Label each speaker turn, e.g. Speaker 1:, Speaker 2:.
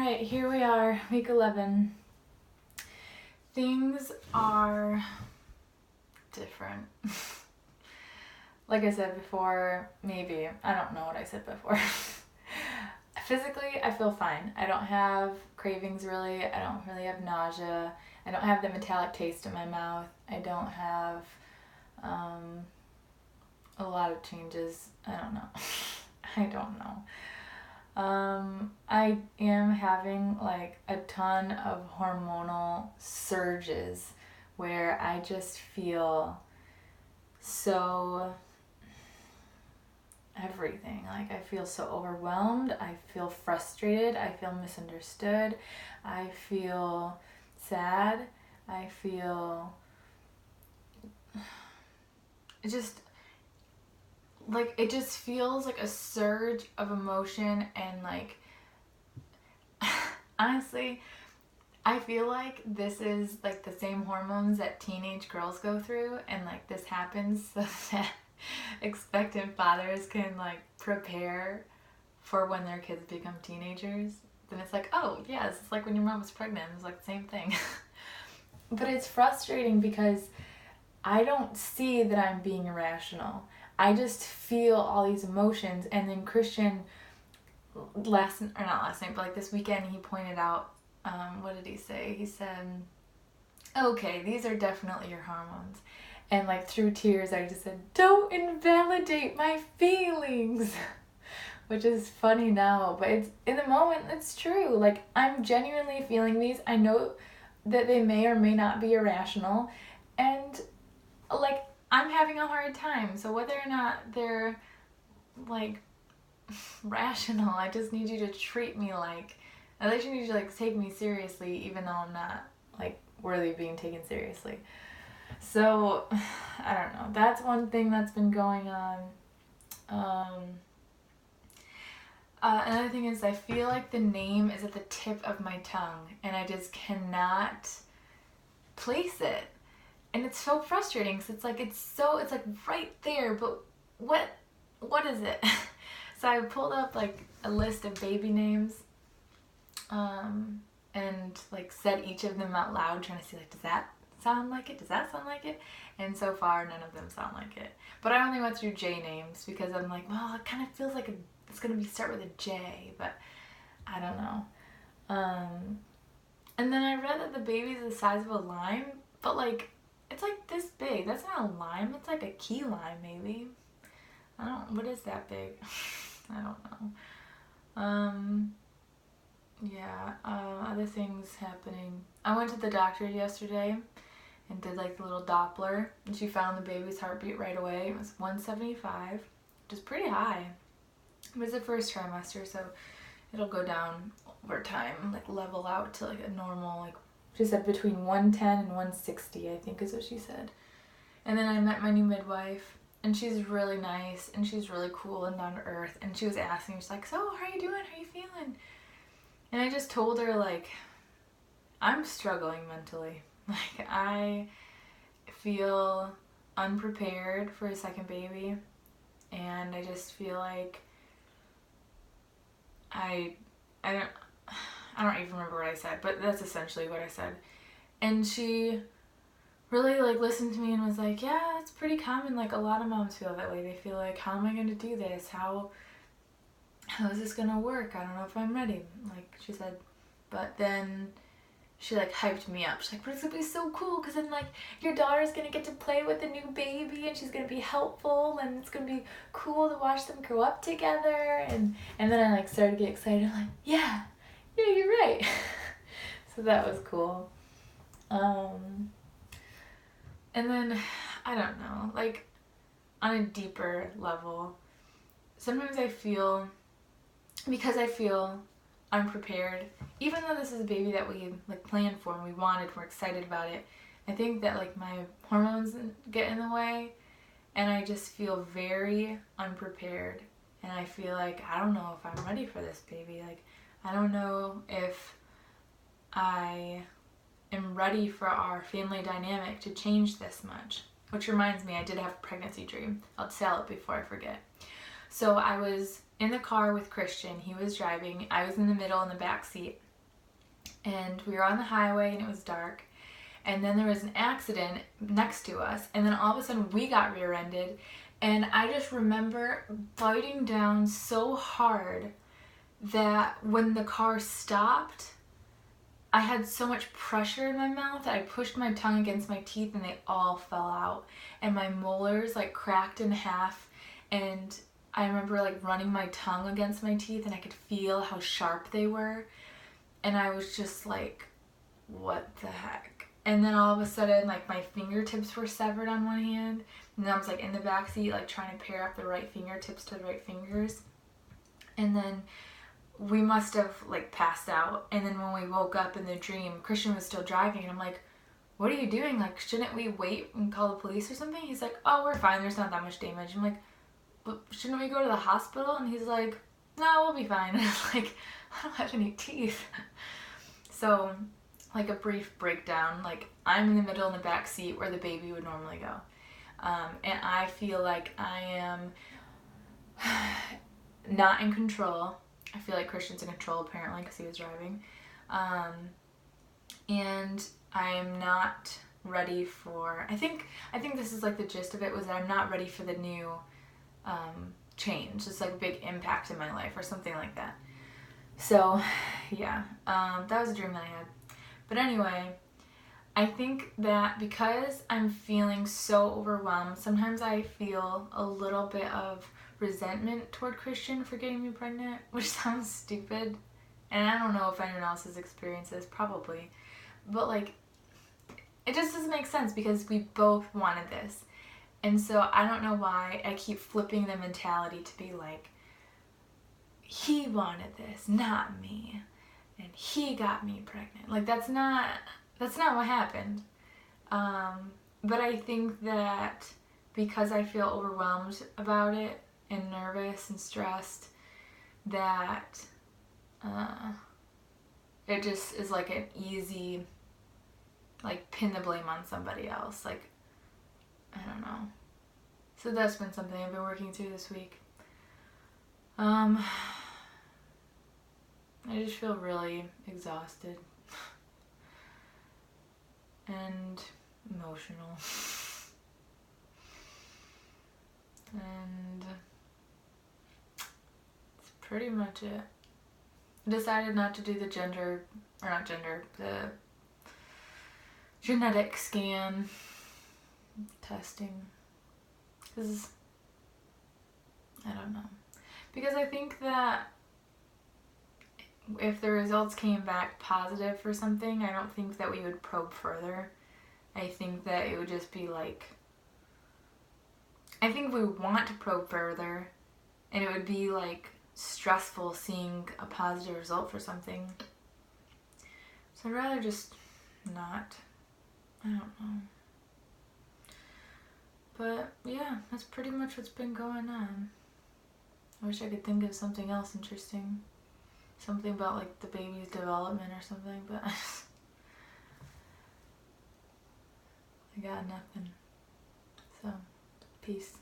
Speaker 1: Alright, here we are, week 11. Things are different. Like I said before, maybe. I don't know what I said before. Physically, I feel fine. I don't have cravings really. I don't really have nausea. I don't have the metallic taste in my mouth. I don't have a lot of changes. I don't know. I don't know. I am having like a ton of hormonal surges where I just feel so everything. Like I feel so overwhelmed. I feel frustrated. I feel misunderstood. I feel sad. I feel it just feels like a surge of emotion, and like honestly, I feel like this is like the same hormones that teenage girls go through, and like this happens so that expectant fathers can like prepare for when their kids become teenagers. Then it's like, oh yes, it's like when your mom was pregnant. It's like the same thing. But it's frustrating because I don't see that I'm being irrational. I just feel all these emotions. And then Christian, this weekend, he pointed out, what did he say? He said, okay, these are definitely your hormones. And like through tears, I just said, don't invalidate my feelings. Which is funny now, but it's in the moment, it's true. Like I'm genuinely feeling these. I know that they may or may not be irrational. And like I'm having a hard time, so whether or not they're like rational, I just need you to treat me like, at least you need to like take me seriously, even though I'm not like worthy of being taken seriously. So I don't know, that's one thing that's been going on. Another thing is I feel like the name is at the tip of my tongue and I just cannot place it. And it's so frustrating because it's like right there, but what is it? So I pulled up like a list of baby names, and like said each of them out loud, trying to see like, does that sound like it? Does that sound like it? And so far, none of them sound like it. But I only went through J names because I'm like, well, it kind of feels like it's gonna start with a J, but I don't know. And then I read that the baby's the size of a lime, but like, it's like this big. That's not a lime. It's like a key lime, maybe. What is that big? I don't know. Yeah, other things happening. I went to the doctor yesterday and did like the little Doppler, and she found the baby's heartbeat right away. It was 175, which is pretty high. It was the first trimester, so it'll go down over time, like level out to like a normal, like she said between 110 and 160, I think is what she said. And then I met my new midwife, and she's really nice, and she's really cool and down to earth. And she was asking, she's like, so how are you doing? How are you feeling? And I just told her, like, I'm struggling mentally. Like, I feel unprepared for a second baby, and I just feel like I don't even remember what I said, but that's essentially what I said. And she really like listened to me and was like, yeah, it's pretty common. Like a lot of moms feel that way. They feel like, how am I going to do this? How is this going to work? I don't know if I'm ready. Like she said, but then she like hyped me up. She's like, but it's going to be so cool because then like your daughter's going to get to play with a new baby and she's going to be helpful and it's going to be cool to watch them grow up together. And then I like started to get excited. I'm like, yeah, you're right. So that was cool. And then, I don't know, like on a deeper level, sometimes I feel, because I feel unprepared, even though this is a baby that we like planned for and we wanted, we're excited about it, I think that like my hormones get in the way and I just feel very unprepared, and I feel like I don't know if I'm ready for this baby. Like I don't know if I am ready for our family dynamic to change this much. Which reminds me, I did have a pregnancy dream. I'll tell it before I forget. So I was in the car with Christian. He was driving. I was in the middle in the back seat. and we were on the highway and it was dark, and then there was an accident next to us, and then all of a sudden we got rear-ended, and I just remember biting down so hard that when the car stopped, I had so much pressure in my mouth that I pushed my tongue against my teeth and they all fell out, and my molars like cracked in half, and I remember like running my tongue against my teeth and I could feel how sharp they were, and I was just like, what the heck? And then all of a sudden, like, my fingertips were severed on one hand, and then I was like in the back seat like trying to pair up the right fingertips to the right fingers, and then we must have like passed out. And then when we woke up in the dream, Christian was still driving, and I'm like, what are you doing? Like, shouldn't we wait and call the police or something? He's like, oh, we're fine, there's not that much damage. I'm like, but shouldn't we go to the hospital? And he's like, no, we'll be fine. And I'm like, I don't have any teeth. So, like, a brief breakdown, like, I'm in the middle in the back seat where the baby would normally go. And I feel like I am not in control. I feel like Christian's in control, apparently, because he was driving. And I am not ready for, I think this is like the gist of it, was that I'm not ready for the new change. It's like a big impact in my life or something like that. So, yeah, that was a dream that I had. But anyway, I think that because I'm feeling so overwhelmed, sometimes I feel a little bit of resentment toward Christian for getting me pregnant, which sounds stupid. And I don't know if anyone else has experienced this, probably. But, like, it just doesn't make sense because we both wanted this. And so I don't know why I keep flipping the mentality to be like, he wanted this, not me. And he got me pregnant. Like, that's not what happened. But I think that because I feel overwhelmed about it and nervous and stressed, that it just is like an easy, like, pin the blame on somebody else. Like, I don't know. So that's been something I've been working through this week. I just feel really exhausted and emotional. And that's pretty much it. I decided not to do the the genetic scan testing. Because, I don't know. Because I think that if the results came back positive for something, I don't think that we would probe further. I think that it would just be like, I think we want to probe further, and it would be like stressful seeing a positive result for something. So I'd rather just not. I don't know. But yeah, that's pretty much what's been going on. I wish I could think of something else interesting. Something about like the baby's development or something, but I got nothing. So, peace.